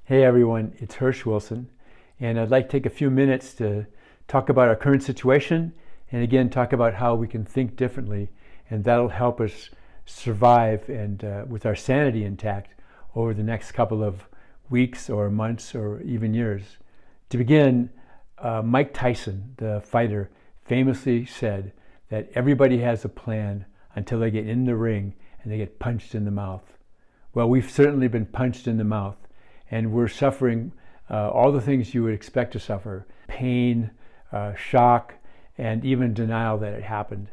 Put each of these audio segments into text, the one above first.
Hey everyone, it's Hirsch Wilson, and I'd like to take a few minutes to talk about our current situation and again talk about how we can think differently, and that'll help us survive and with our sanity intact over the next couple of weeks or months or even years. To begin, Mike Tyson, the fighter, famously said that everybody has a plan until they get in the ring and they get punched in the mouth. Well, we've certainly been punched in the mouth, and we're suffering all the things you would expect to suffer: pain, shock, and even denial that it happened.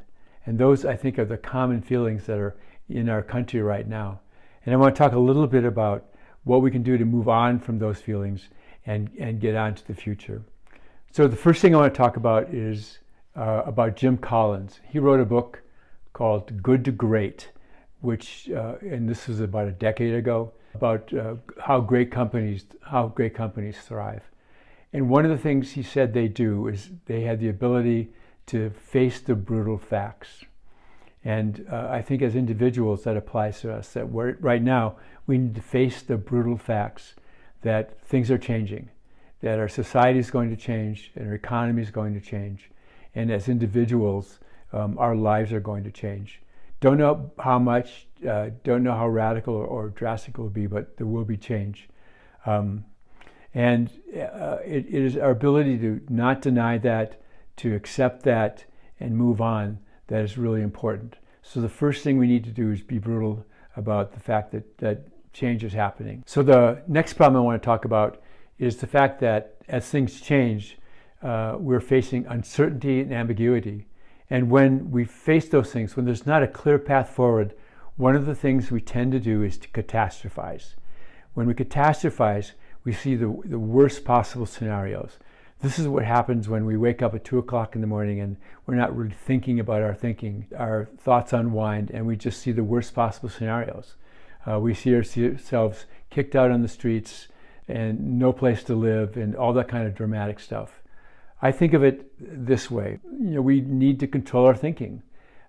And those, I think, are the common feelings that are in our country right now. And I want to talk a little bit about what we can do to move on from those feelings and get on to the future. So the first thing I want to talk about is about Jim Collins. He wrote a book called Good to Great, which, and this was about a decade ago, about how great companies thrive. And one of the things he said they do is they had the ability to face the brutal facts. And I think as individuals that applies to us, that right now we need to face the brutal facts that things are changing, that our society is going to change and our economy is going to change. And as individuals, our lives are going to change. Don't know how much, don't know how radical or drastic it will be, but there will be change. It is our ability to not deny that, to accept that, and move on that is really important. So the first thing we need to do is be brutal about the fact that change is happening. So the next problem I want to talk about is the fact that as things change, we're facing uncertainty and ambiguity. And when we face those things, when there's not a clear path forward, one of the things we tend to do is to catastrophize. When we catastrophize, we see the worst possible scenarios. This is what happens when we wake up at 2 o'clock in the morning and we're not really thinking about our thinking. Our thoughts unwind and we just see the worst possible scenarios. We see ourselves kicked out on the streets and no place to live and all that kind of dramatic stuff. I think of it this way. We need to control our thinking.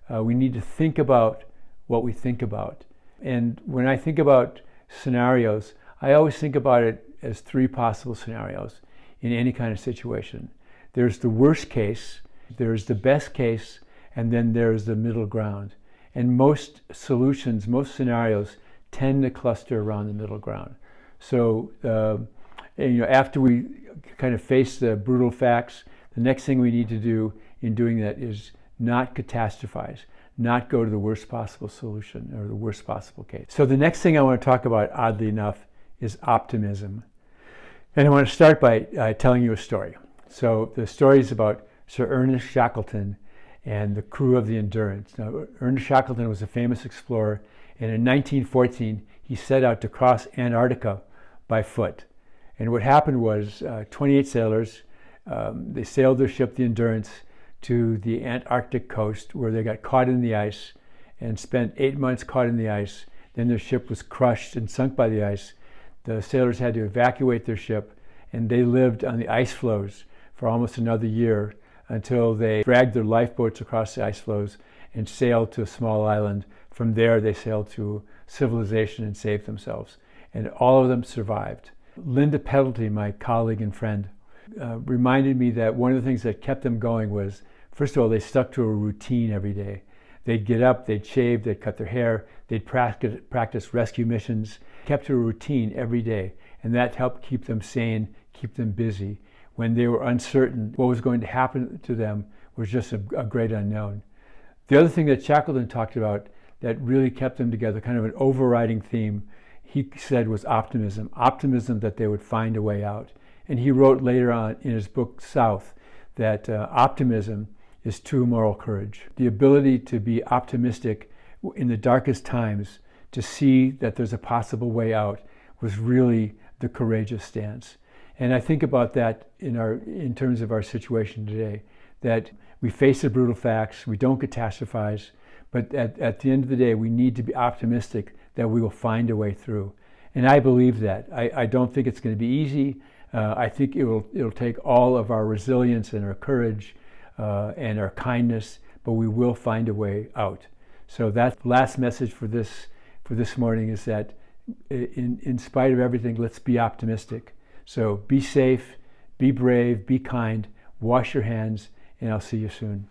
We need to think about what we think about. And when I think about scenarios, I always think about it as 3 possible scenarios in any kind of situation. There's the worst case, there's the best case, and then there's the middle ground. And most solutions, most scenarios tend to cluster around the middle ground. So, after we kind of face the brutal facts, the next thing we need to do in doing that is not catastrophize, not go to the worst possible solution or the worst possible case. So the next thing I want to talk about, oddly enough, is optimism. And I want to start by telling you a story. So the story is about Sir Ernest Shackleton and the crew of the Endurance. Now, Ernest Shackleton was a famous explorer, and in 1914 he set out to cross Antarctica by foot. And what happened was 28 sailors, they sailed their ship, the Endurance, to the Antarctic coast where they got caught in the ice and spent 8 months caught in the ice. Then their ship was crushed and sunk by the ice. The sailors had to evacuate their ship, and they lived on the ice floes for almost another year until they dragged their lifeboats across the ice floes and sailed to a small island. From there, they sailed to civilization and saved themselves. And all of them survived. Linda Peddleton, my colleague and friend, reminded me that one of the things that kept them going was, first of all, they stuck to a routine every day. They'd get up, they'd shave, they'd cut their hair, they'd practice rescue missions, kept to a routine every day. And that helped keep them sane, keep them busy. When they were uncertain what was going to happen to them was just a great unknown. The other thing that Shackleton talked about that really kept them together, kind of an overriding theme, he said was optimism. Optimism that they would find a way out. And he wrote later on in his book, South, that optimism is true moral courage. The ability to be optimistic in the darkest times, to see that there's a possible way out, was really the courageous stance. And I think about that in terms of our situation today, that we face the brutal facts, we don't catastrophize, but at the end of the day, we need to be optimistic that we will find a way through. And I believe that. I don't think it's going to be easy. I think it'll take all of our resilience and our courage and our kindness, but we will find a way out. So that last message for this morning is that in spite of everything, let's be optimistic. So be safe, be brave, be kind, wash your hands, and I'll see you soon.